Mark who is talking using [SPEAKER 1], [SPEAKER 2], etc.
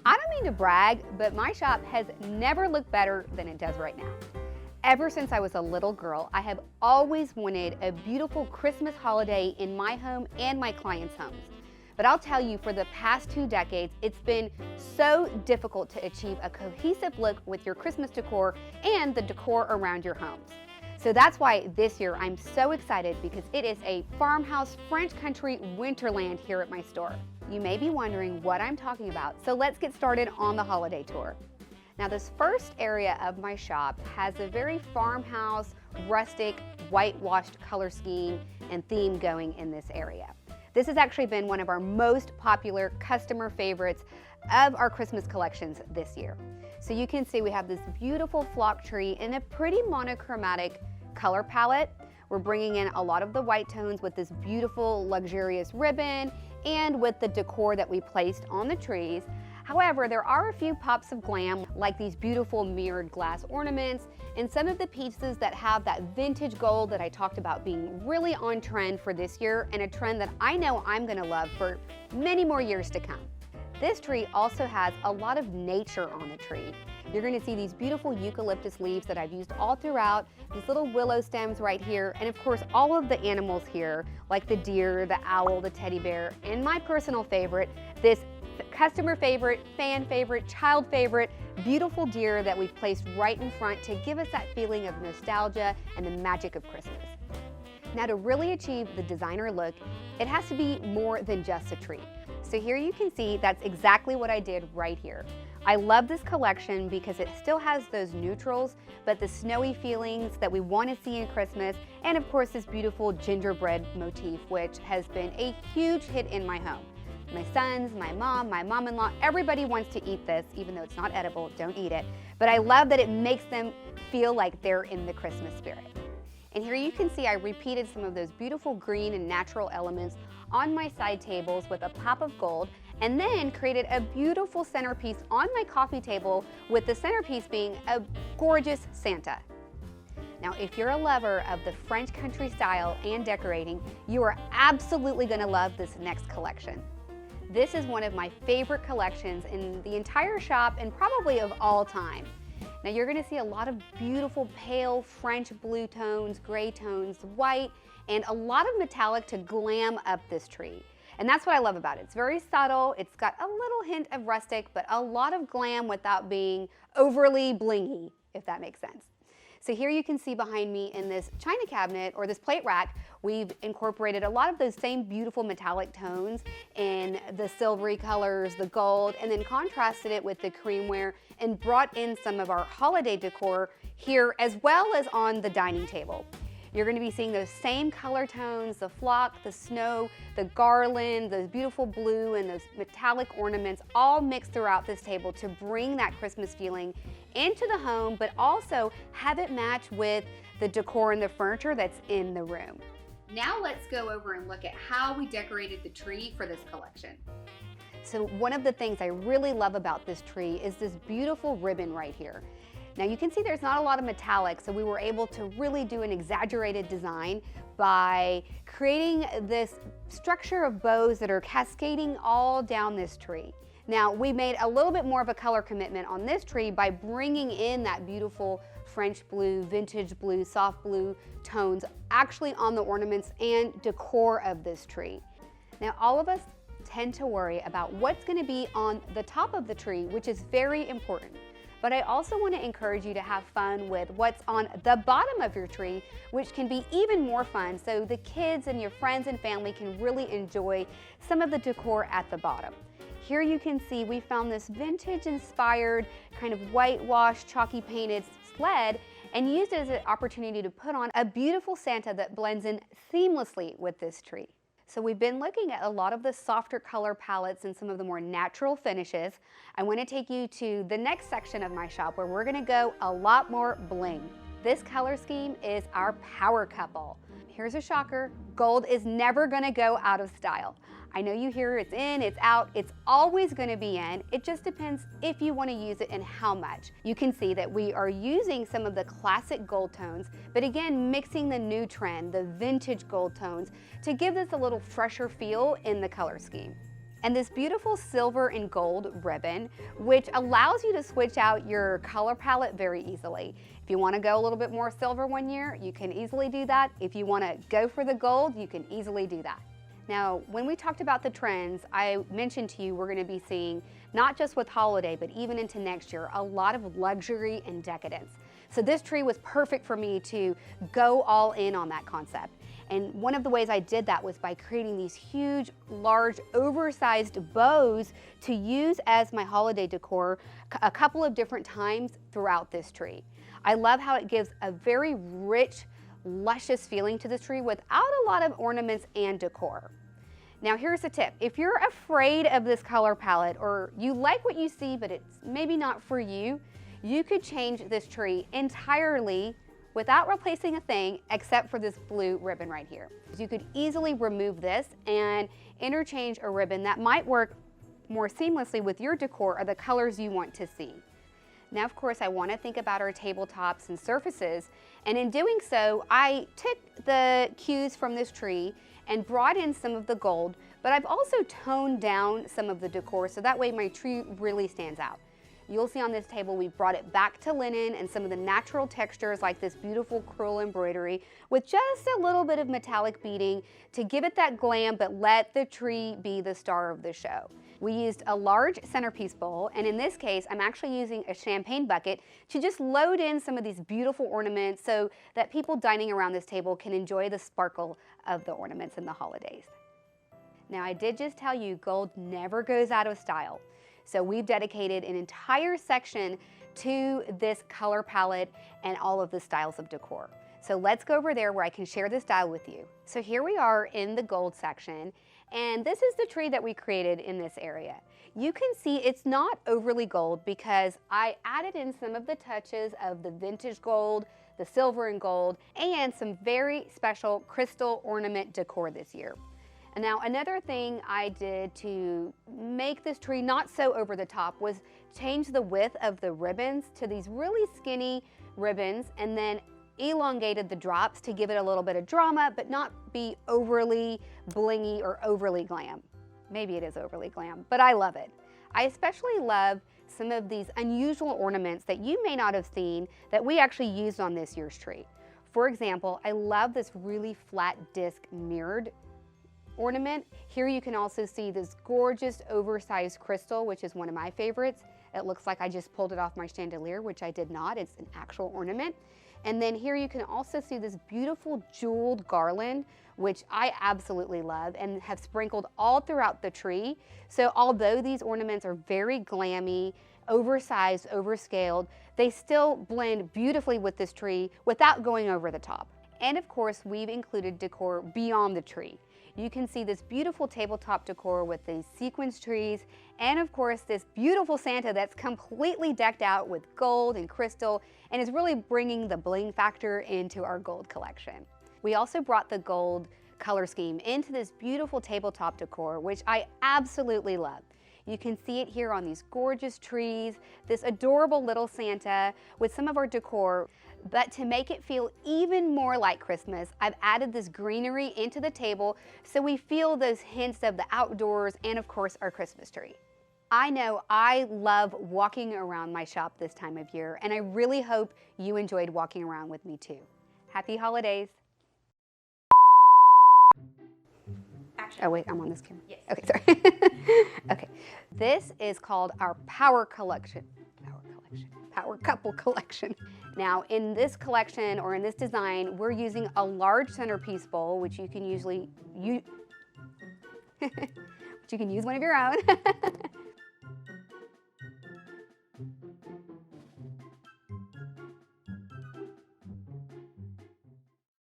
[SPEAKER 1] I don't mean to brag, but my shop has never looked better than it does right now. Ever since I was a little girl, I have always wanted a beautiful Christmas holiday in my home and my clients' homes. But I'll tell you, for the past 2 decades, it's been so difficult to achieve a cohesive look with your Christmas decor and the decor around your homes. So that's why this year I'm so excited, because it is a farmhouse French country winterland here at my store. You may be wondering what I'm talking about, so let's get started on the holiday tour. Now, this first area of my shop has a very farmhouse, rustic, whitewashed color scheme and theme going in this area. This has actually been one of our most popular customer favorites of our Christmas collections this year. So you can see we have this beautiful flock tree in a pretty monochromatic color palette. We're bringing in a lot of the white tones with this beautiful luxurious ribbon and with the decor that we placed on the trees. However, there are a few pops of glam, like these beautiful mirrored glass ornaments and some of the pieces that have that vintage gold that I talked about being really on trend for this year, and a trend that I know I'm gonna love for many more years to come. This tree also has a lot of nature on the tree. You're gonna see these beautiful eucalyptus leaves that I've used all throughout, these little willow stems right here, and of course all of the animals here, like the deer, the owl, the teddy bear, and my personal favorite, this customer favorite, fan favorite, child favorite, beautiful deer that we've placed right in front to give us that feeling of nostalgia and the magic of Christmas. Now, to really achieve the designer look, it has to be more than just a tree. So here you can see that's exactly what I did right here. I love this collection because it still has those neutrals, but the snowy feelings that we want to see in Christmas, and of course this beautiful gingerbread motif, which has been a huge hit in my home. My sons, my mom-in-law, everybody wants to eat this, even though it's not edible, don't eat it. But I love that it makes them feel like they're in the Christmas spirit. And here you can see I repeated some of those beautiful green and natural elements on my side tables with a pop of gold, and then created a beautiful centerpiece on my coffee table, with the centerpiece being a gorgeous Santa. Now, if you're a lover of the French country style and decorating, you are absolutely going to love this next collection. This is one of my favorite collections in the entire shop and probably of all time. Now, you're going to see a lot of beautiful pale French blue tones, gray tones, white, and a lot of metallic to glam up this tree. And that's what I love about it. It's very subtle. It's got a little hint of rustic, but a lot of glam without being overly blingy, if that makes sense. So here you can see behind me in this china cabinet, or this plate rack, we've incorporated a lot of those same beautiful metallic tones in the silvery colors, the gold, and then contrasted it with the creamware and brought in some of our holiday decor here as well as on the dining table. You're going to be seeing those same color tones, the flock, the snow, the garland, those beautiful blue, and those metallic ornaments all mixed throughout this table to bring that Christmas feeling into the home, but also have it match with the decor and the furniture that's in the room. Now let's go over and look at how we decorated the tree for this collection. So one of the things I really love about this tree is this beautiful ribbon right here. Now you can see there's not a lot of metallic, so we were able to really do an exaggerated design by creating this structure of bows that are cascading all down this tree. Now, we made a little bit more of a color commitment on this tree by bringing in that beautiful French blue, vintage blue, soft blue tones actually on the ornaments and decor of this tree. Now, all of us tend to worry about what's going to be on the top of the tree, which is very important. But I also want to encourage you to have fun with what's on the bottom of your tree, which can be even more fun, so the kids and your friends and family can really enjoy some of the decor at the bottom. Here you can see we found this vintage inspired kind of whitewashed chalky painted sled and used it as an opportunity to put on a beautiful Santa that blends in seamlessly with this tree. So we've been looking at a lot of the softer color palettes and some of the more natural finishes. I want to take you to the next section of my shop where we're going to go a lot more bling. This color scheme is our power couple. Here's a shocker, gold is never going to go out of style. I know you hear it's in, it's out, it's always going to be in. It just depends if you want to use it and how much. You can see that we are using some of the classic gold tones, but again, mixing the new trend, the vintage gold tones, to give this a little fresher feel in the color scheme. and this beautiful silver and gold ribbon, which allows you to switch out your color palette very easily. If you want to go a little bit more silver one year, you can easily do that. If you want to go for the gold, you can easily do that. Now, when we talked about the trends, I mentioned to you we're going to be seeing, not just with holiday, but even into next year, a lot of luxury and decadence. So this tree was perfect for me to go all in on that concept. And one of the ways I did that was by creating these huge, large, oversized bows to use as my holiday decor a couple of different times throughout this tree. I love how it gives a very rich, luscious feeling to this tree without a lot of ornaments and decor. Now here's a tip. If you're afraid of this color palette, or you like what you see but it's maybe not for you, you could change this tree entirely without replacing a thing except for this blue ribbon right here. You could easily remove this and interchange a ribbon that might work more seamlessly with your decor or the colors you want to see. Now, of course, I want to think about our tabletops and surfaces, and in doing so, I took the cues from this tree and brought in some of the gold, but I've also toned down some of the decor so that way my tree really stands out. You'll see on this table we brought it back to linen and some of the natural textures like this beautiful crewel embroidery with just a little bit of metallic beading to give it that glam but let the tree be the star of the show. We used a large centerpiece bowl, and in this case I'm actually using a champagne bucket to just load in some of these beautiful ornaments so that people dining around this table can enjoy the sparkle of the ornaments in the holidays. Now, I did just tell you gold never goes out of style. So we've dedicated an entire section to this color palette and all of the styles of decor. So let's go over there where I can share the style with you. So here we are in the gold section, and this is the tree that we created in this area. You can see it's not overly gold because I added in some of the touches of the vintage gold, the silver and gold, and some very special crystal ornament decor this year. And now another thing I did to make this tree not so over the top was change the width of the ribbons to these really skinny ribbons and then elongated the drops to give it a little bit of drama but not be overly blingy or overly glam. Maybe it is overly glam, but I love it. I especially love some of these unusual ornaments that you may not have seen that we actually used on this year's tree. For example, I love this really flat disc mirrored ornament. Here you can also see this gorgeous oversized crystal, which is one of my favorites. It looks like I just pulled it off my chandelier, which I did not. It's an actual ornament. And then here you can also see this beautiful jeweled garland, which I absolutely love and have sprinkled all throughout the tree. So although these ornaments are very glammy, oversized, overscaled, they still blend beautifully with this tree without going over the top. And of course, we've included decor beyond the tree. You can see this beautiful tabletop decor with these sequence trees, and of course this beautiful Santa that's completely decked out with gold and crystal and is really bringing the bling factor into our gold collection. We also brought the gold color scheme into this beautiful tabletop decor, which I absolutely love. You can see it here on these gorgeous trees, this adorable little Santa with some of our decor. But to make it feel even more like Christmas, I've added this greenery into the table so we feel those hints of the outdoors and of course our Christmas tree. I know I love walking around my shop this time of year, and I really hope you enjoyed walking around with me too. Happy holidays. Action. Oh wait, I'm on this camera. Yes. Okay, sorry. Okay, this is called our Power Collection. Power Couple Collection. Now in this collection or in this design, we're using a large centerpiece bowl, which you can usually but you can use one of your own.